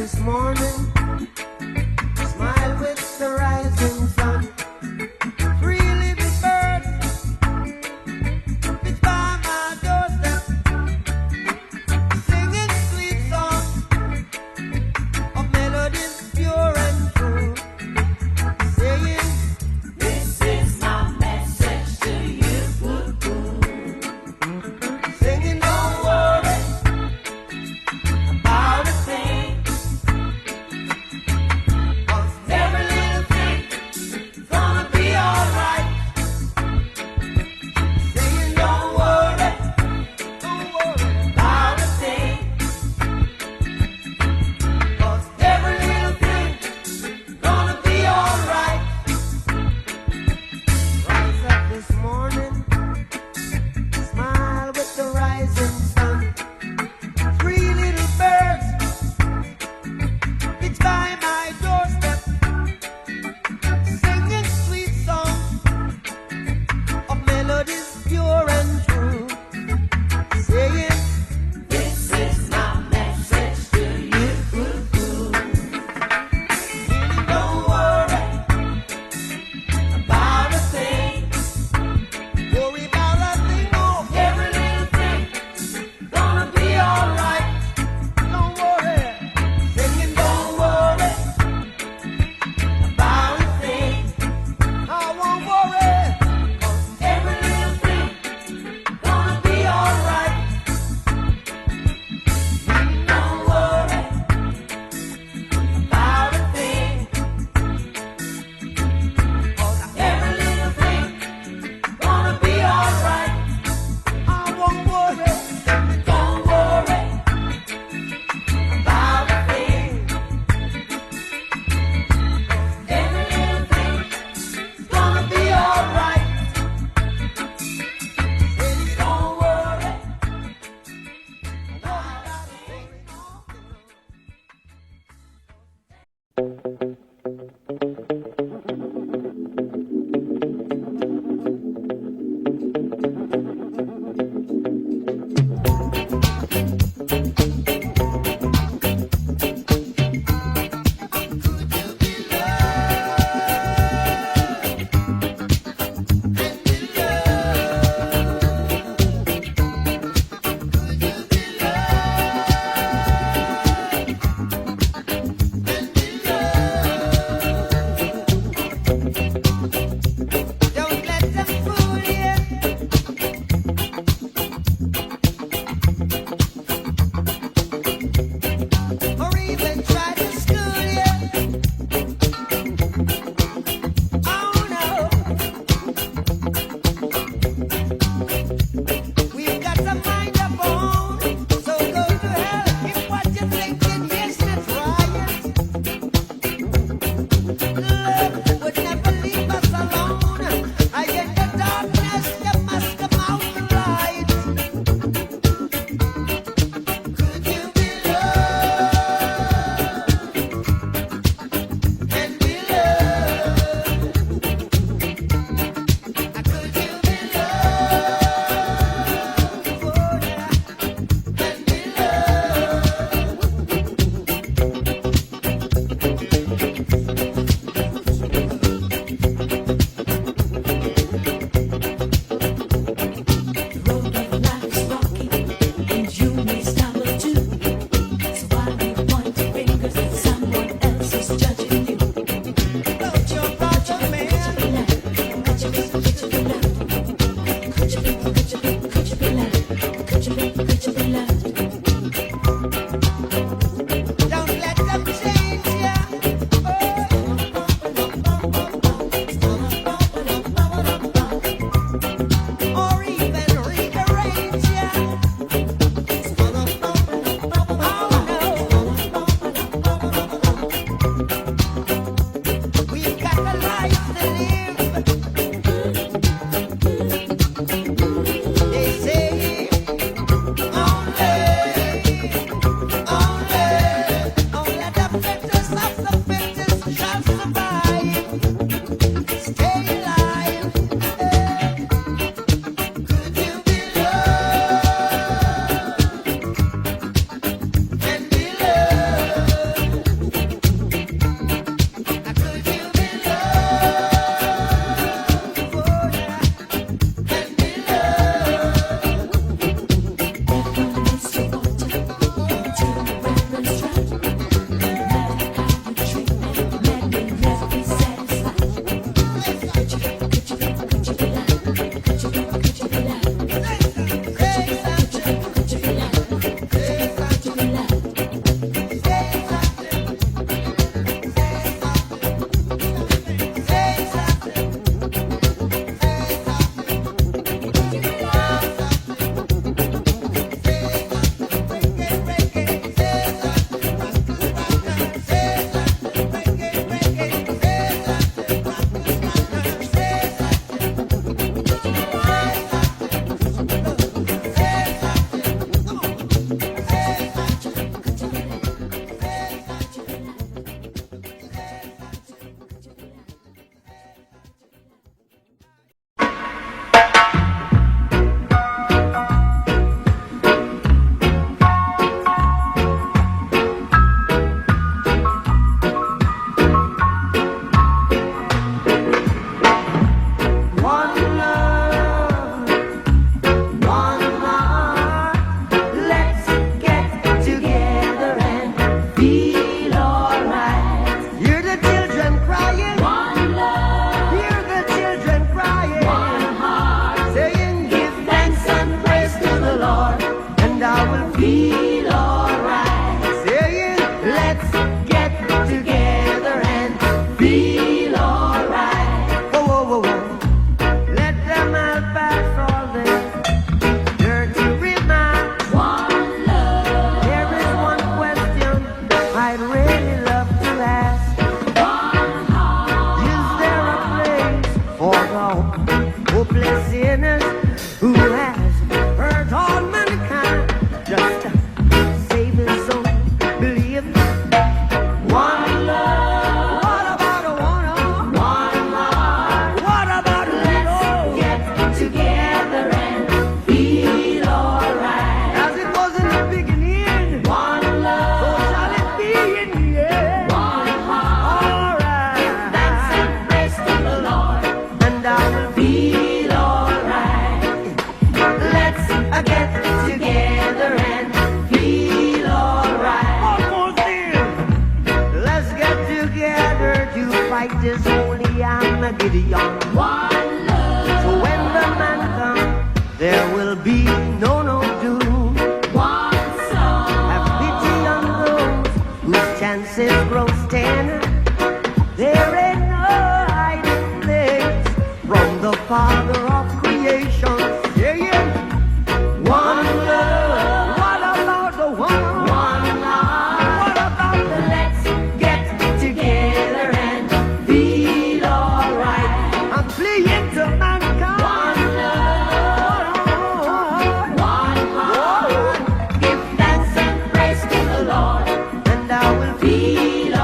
this morning, smile with the rising sun. Three little birds, it's by my doorstep, singing sweet songs of melodies pure and true, saying, this is my message to you. Singing, don't worry about a thing, 'cause every little thing's gonna be alright. Saying, don't worry about a thing, 'cause every little thing's gonna be alright. Rise up this morning, smile with the rising sun. Three little birds, it's by my doorstep, singing sweet songs of melodies pure and true, saying, this is my message to you. Don't worry about a thing. Worry about a thing, oh, every little thing gonna be alright. Don't worry, singing, don't worry about a thing. I won't worry, 'cause every little thing gonna be alright. Don't worry about a thing, 'cause every little thing gonna be alright. I won't worry, don't worry about a thing, 'cause every little thing's gonna be alright. Don't worry about a thing. is holy and a Gideon. One love. So when the man comes, there will be no doom. One song. Have pity on those whose chances grow thin. There ain't no hiding place from the Father of creation. Yeah, yeah. One love. What about the one? One love. What about the Let's get together and feel alright. I'm fleeing to mankind. One love. One heart. Give thanks and praise to the Lord. And I will Feel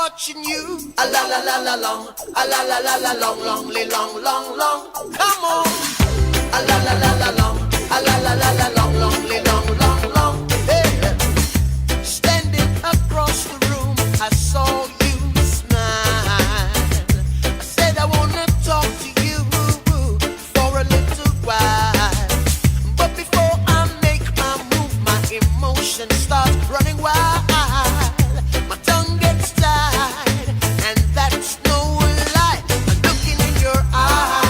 watching you. A la la la la long, a la la la la long, long, long, long, long. Come on. A la la la la long, a la la la la long, long, long, long, long. Hey. Standing across the room, I saw you smile. I said I wanna talk to you for a little while. But before I make my move, my emotions start running wild. My tongue gets tied, and that's no lie. I'm looking in your eyes.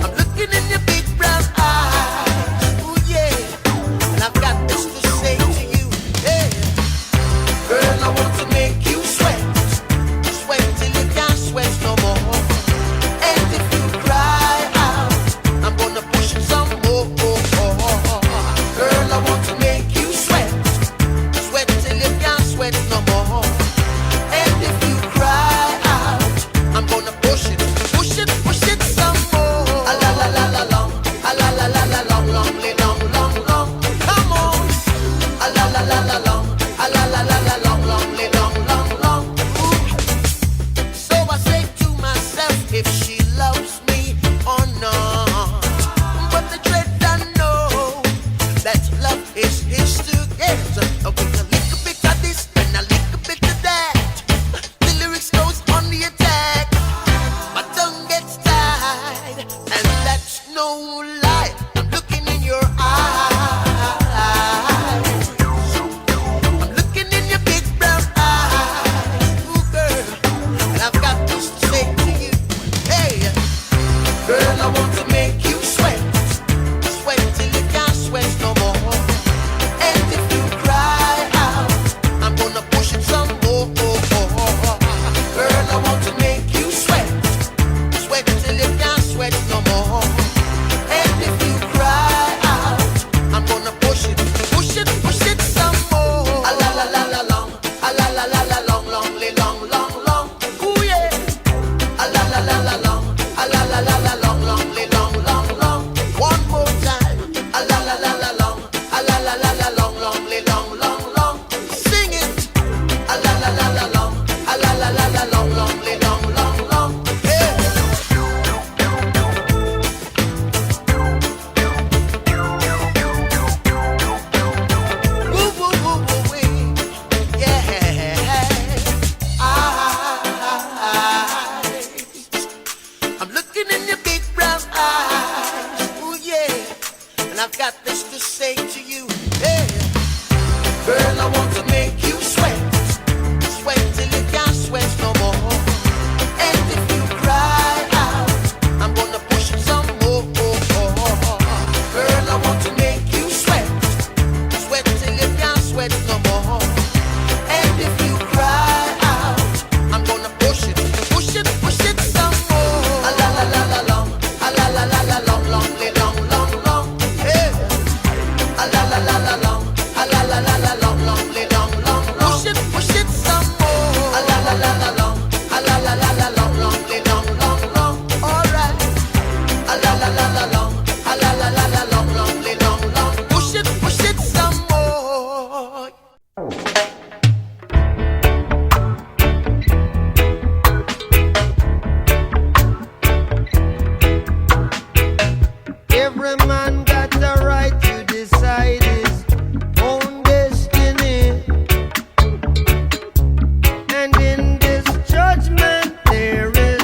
I'm looking in your big brown eyes. Ooh, yeah. And I've got this to say to you. Yeah. Girl, I want to make you sweat. Sweat till you can't sweat no more. And if you cry out, I'm gonna push it some more. Girl, I want to make you sweat. Sweat till you can't sweat no more. And if you cry out, I'm gonna push it some more. A la la la la long, a la la la la long, long, long, long, long. Come on. A la la la la long, a la la la la long, long, long, long, long. Ooh. So I say to myself, if she loves me or not. But the dread I know that love is his to get. With a little bit of this and a little bit of that, the lyrics goes on the attack. My tongue gets tied, and that's no lie. I'm looking in your eyes. I'm looking in your big brown eyes. Ooh, girl, and I've got this to say to you. Hey, girl, I want to make you sweat. Sweat till you can't sweat no more. And if you cry out, I'm gonna push it some more. Girl, I want to make you sweat. Sweat till you can't sweat no more. And if you cry out, I'm gonna push it some more. A la la la la long, a la la la la long, long, long, long, long. Ooh yeah. A la la la la long, a la la la la long, long, long, long, long. One more time. A la la la la long, a la la la la long, long, long, long, long. Sing it. A la la la la long, a la la la la long, long, long, long, long. Yeah. Woo, woo, woo, woo, wee. Yeah. I'm looking in your big brown eyes. Ooh, yeah. And I've got this to say to you. Yeah. Girl, I want to make you sweat. Sweat till you can't sweat no more. And if you cry out, I'm gonna push it some more. Girl, I want to make you sweat. Sweat till you can't sweat no more. And if you cry out, I'm gonna push it some more. A la la la la long, a la la la la long, long, long, long, long. Yeah. A la la la la long, a la la la la long, long, long, long, long. Push it some more. A la la la la long, a la la la la long, long, long, long, long. All right. A la la la la long, a la la la la long, long, long, long. Push it some more. Every man got the right to decide his own destiny. And in this judgment there is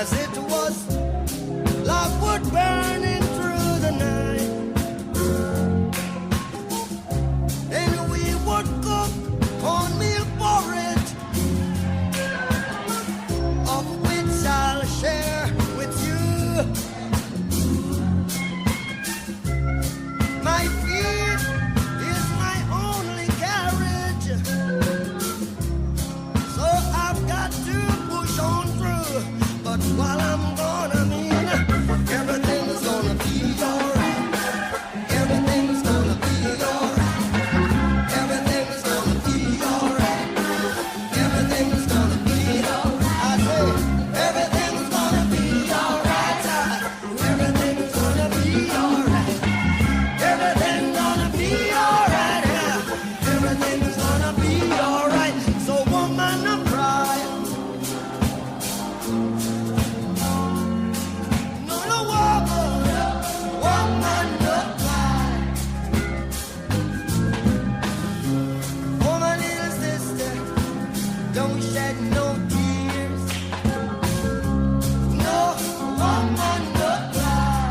as it was love wood burning through the night. And we would cook cornmeal porridge, of which I'll share with you. My feet is my only carriage, so I've got to push on through. But while I'm gone, I mean, everything is gonna be alright. Everything's gonna be alright. Everything's gonna be alright. Everything's gonna be alright. I say, everything's gonna be alright. Everything's gonna be alright. Everything's gonna be alright. Everything's gonna be alright. So woman, don't cry. No, no, woman, don't cry. Oh, my little sister, don't shed no tears. No, woman, don't cry.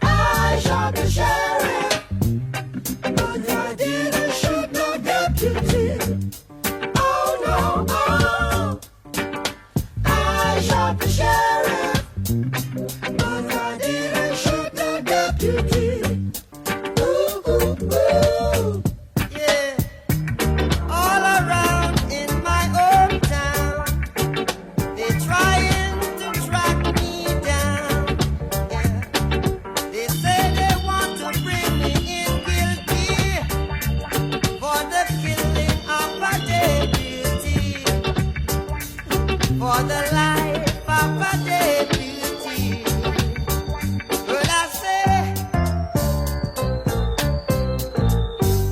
I shot the sheriff, but I didn't shoot no deputy. Oh no, oh. I shot the sheriff, but I didn't shoot no deputy. Ooh, ooh, ooh. Yeah, all around in my hometown, they're trying to track me down. Yeah. They say they want to bring me in guilty for the killing of a deputy, for the life of a deputy. But I say,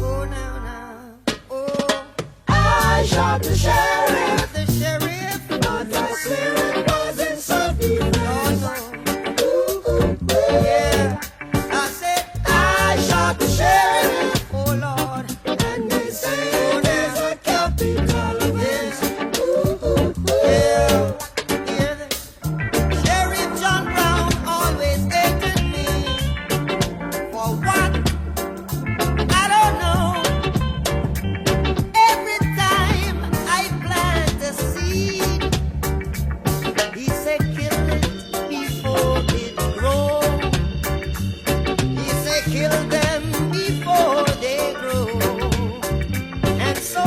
oh now, oh, I shot the sheriff, but I swear it wasn't self-defense. Yeah, I said I shot the sheriff. Oh Lord, and they say there's a capital offense. Yeah, yeah. Sheriff John Brown always hated me for what? I don't know. Every time I plant a seed, he said kill it before it grows. He said kill them before they grow. And so,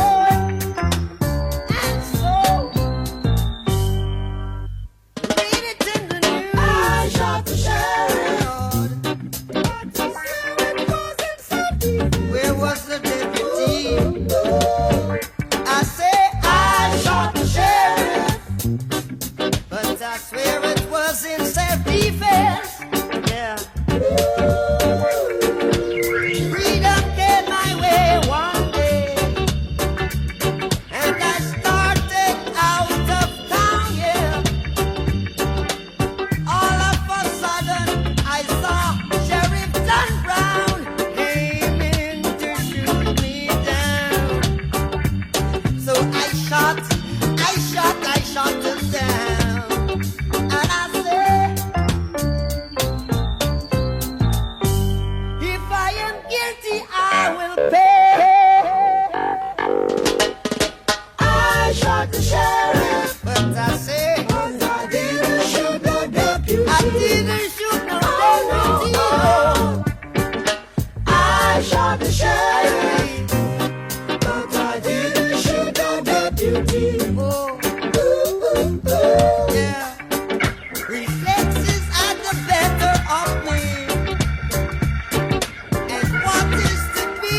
read it in the news. I shot the sheriff, but the sheriff wasn't self-defense. Where was the deputy? I say I shot the sheriff, but I swear it was in self-defense. Yeah. Freedom came my way one day, and I started out of town, yeah. All of a sudden, I saw Sheriff John Brown aiming to shoot me down. So I shot him down. And I said, if I am guilty, I will pay. I shot the sheriff, but I say, I didn't shoot no deputy. I didn't shoot no deputy. Oh, I shot the sheriff, but I didn't shoot no deputy. Oh, yeah. Reflexes are the better of me, and what is to be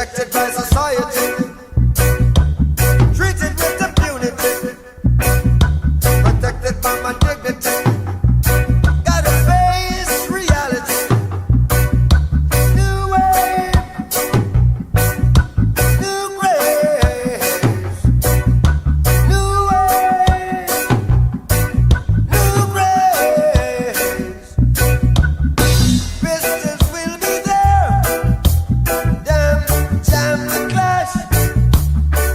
rejected by society, treated with impunity, protected by my dignity. Gotta face reality. New wave, new grace, new wave, new grace. Visitors will be there. Them jam the clash.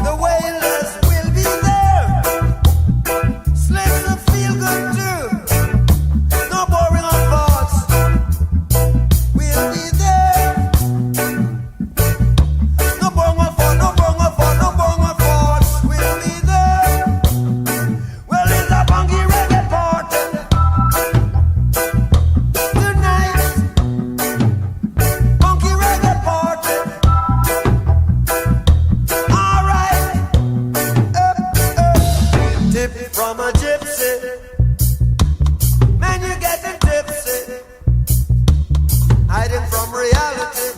The wailers will be there. Slaves will feel good too. No boring of thoughts. We'll be there. No bong of thought, no bong of thought, no bong of thoughts. We'll be there. Well, it's a funky reggae party tonight. Funky reggae party. All right. Tip from a gypsy. Man, you're getting tipsy. Hiding from reality.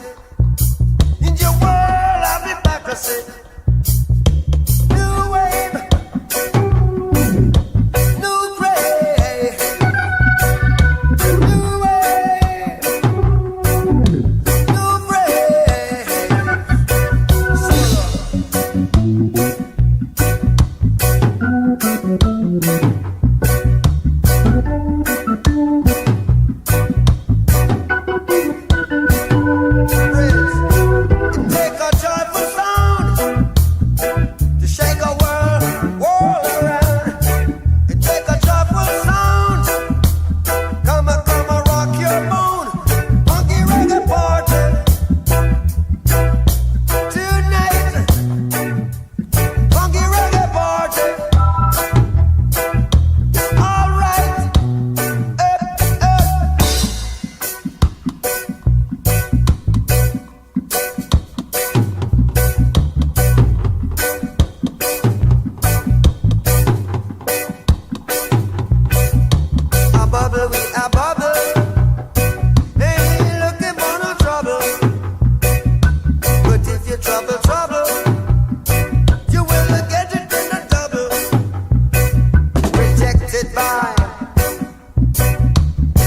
In your world of hypocrisy. New wave. New grace. New wave. New grace. Take a joyful sound to shake a world around. It take a joyful sound, come a rock your bone. Funky reggae party tonight. Funky reggae party. All right. A bubble, we a bubble. Ain't looking for no trouble. But if you trouble, you will get it in a double. Rejected by,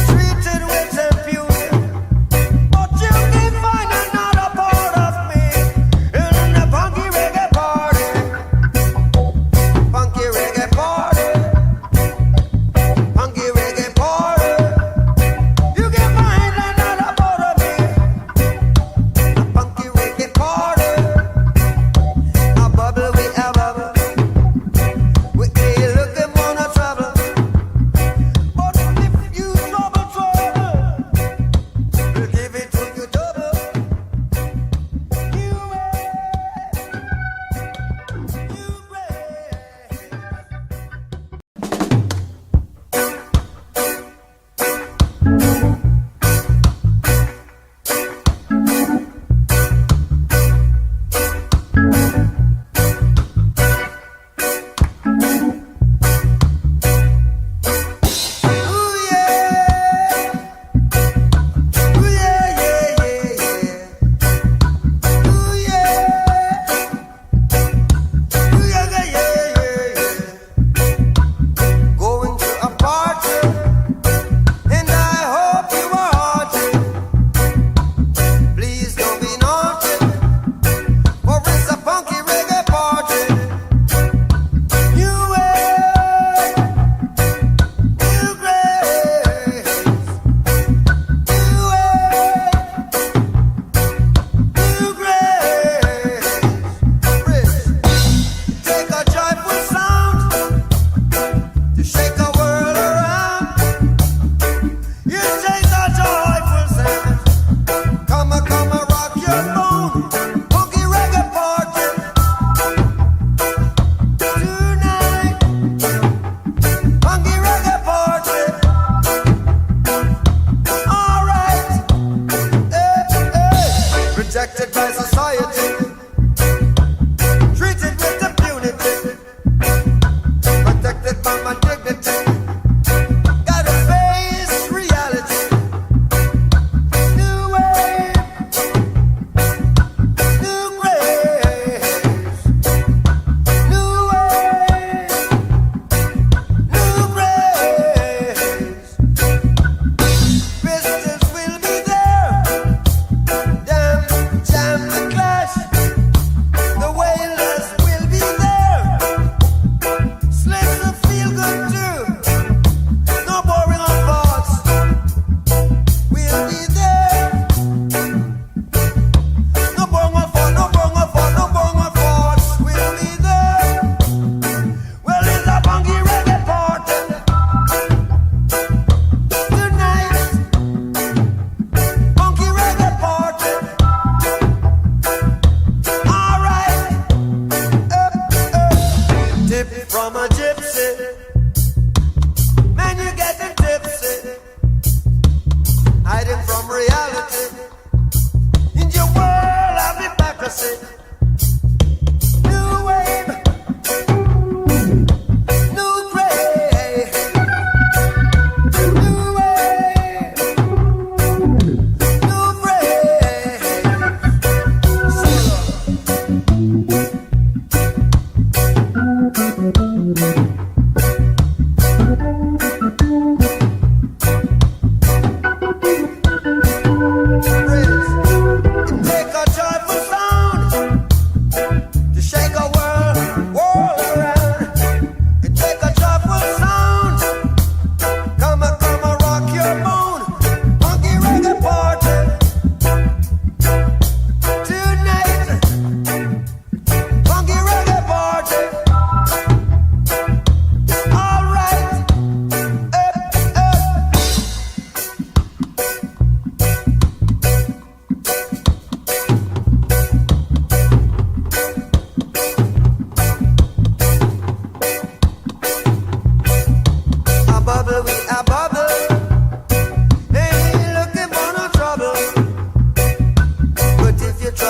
treated with impunity. But you can find another part of me in the funky reggae party. Funky reggae party. Funky reggae party. You can find another part of me. A funky reggae party. A bubble, we a bubble. We ain't looking for no trouble. But if you trouble, we'll give it to you double. New wave, new grace. Ooh yeah, ooh yeah, yeah, yeah, yeah. Ooh yeah, ooh yeah, yeah, yeah, yeah. Going to a party, and I hope you are hearty. Please don't be naughty, for it's a funky reggae party. New wave, new grace, new wave, new grace. Take a joyful sound to shake the world around. You take a joyful sound, come a rock your bone. Funky reggae party tonight. Funky reggae party. All right. Rejected by society, treated with impunity, protected by my dignity. Gotta face reality. New wave, new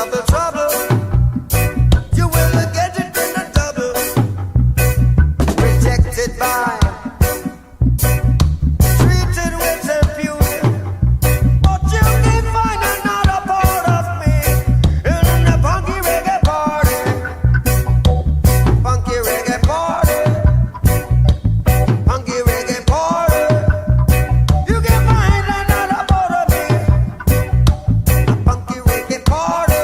double trouble. You will get it in a double. Rejected by, treated with abuse. But you can find another part of me in the funky reggae party. Funky reggae party. Funky reggae party. You can find another part of me. A funky reggae party.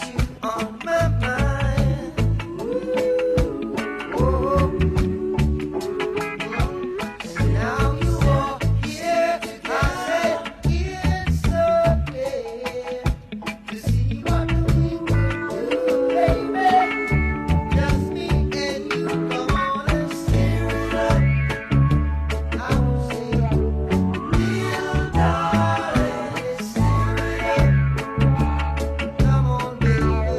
you on my mind. Oh, and now you are here. I said it's okay to see what we can do, baby. Just me and you, come on and stir it up. I will say, little darling, stir it up. Come on, baby.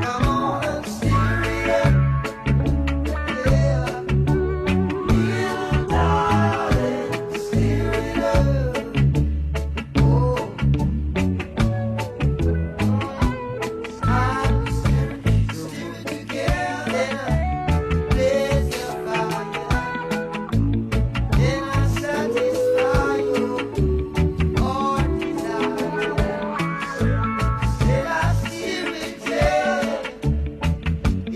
Come on and stir it up. Yeah. Little darling, stir it up. Oh. I will stir it together. There's a fire. Then I satisfy your heart desires. Said I steer it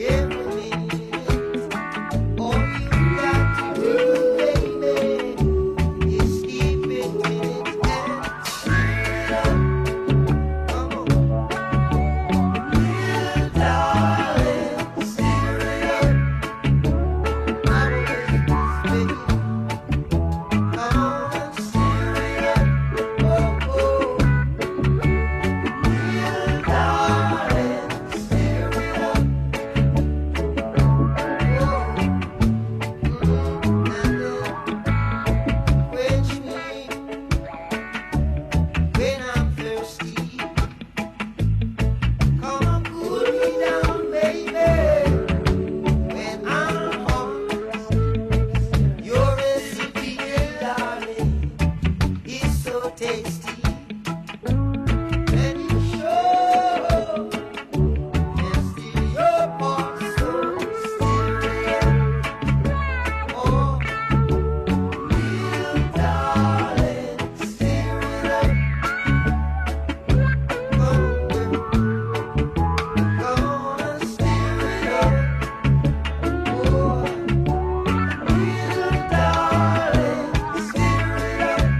every minute. All you got to do, baby, is keep it in it and stir it up. Come on, little darling, stir it up. I will wait, baby. Come on and stir it up. Oh, oh. Little darling, stir it up. Quench me when I'm thirsty. Come on, cool me down, baby, when I'm hungry. Your recipe, darling, is so tasty. And you show can steal your heart, so stir it up. Oh, little darling, stir it up. Come on, and stir it up. Oh, little darling, stir it up.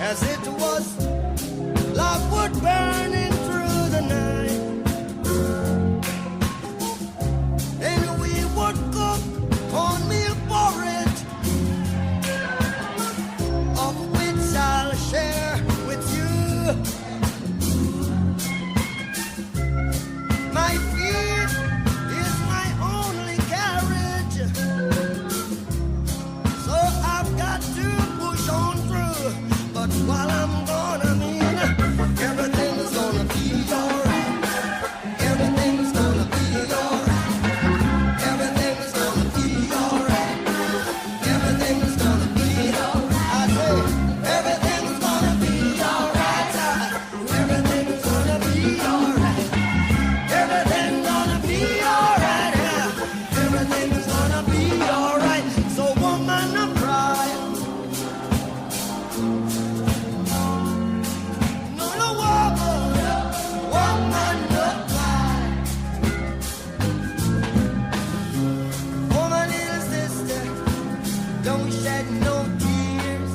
as it was love would burning through the night. Then we would cook cornmeal porridge, of which I'll share with you. My feet is my only carriage, so I've got to push on through. But while I'm gone, I mean, everything's gonna be alright. Everything's gonna be alright. Everything's gonna be alright. Everything's gonna be alright. I say, everything's gonna be alright. Everything's gonna be alright. Everything's gonna be alright. Yeah. Everything's gonna be alright. So woman, I'm crying. No, no, woman, no cry. Oh, my little sister, don't shed no tears.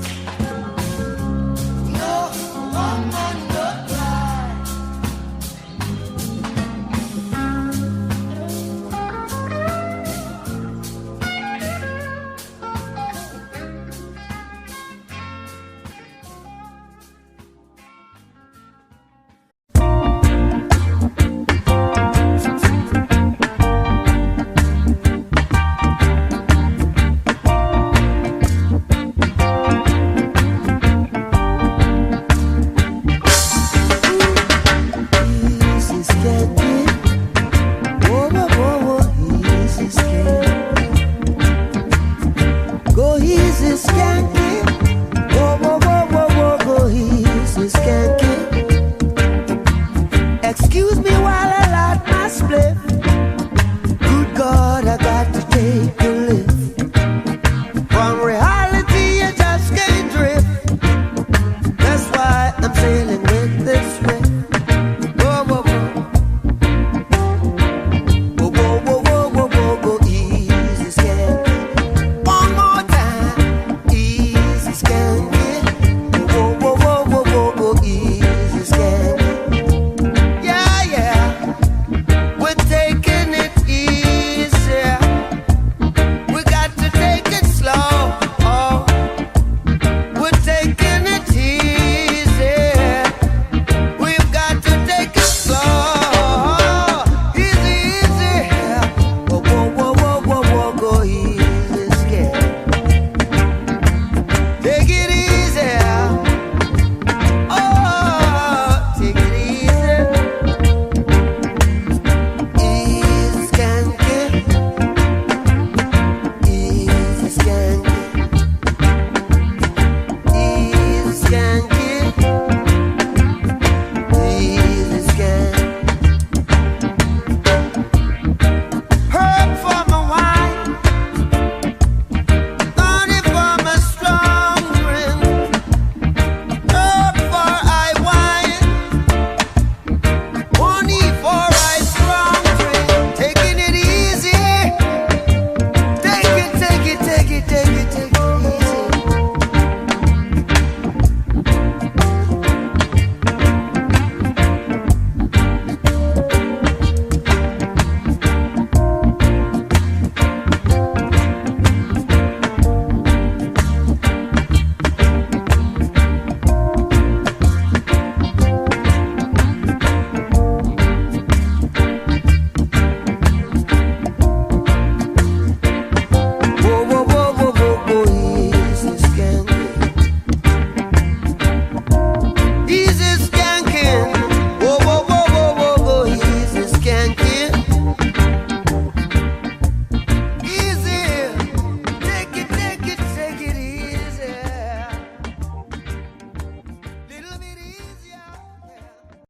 No, woman, no cry. Easy skanky. Whoa, whoa, whoa, whoa, easy skanky. Go easy skanky. Whoa, whoa, whoa, whoa, whoa, go easy skanky. Excuse me while I light my spliff. Good God, I got to take a lift. From reality, you just can't drift. That's why I'm sailing with this riff. Whoa, whoa, whoa. Whoa, whoa, whoa, whoa, whoa, whoa, go easy skanky. One more time, easy skanky.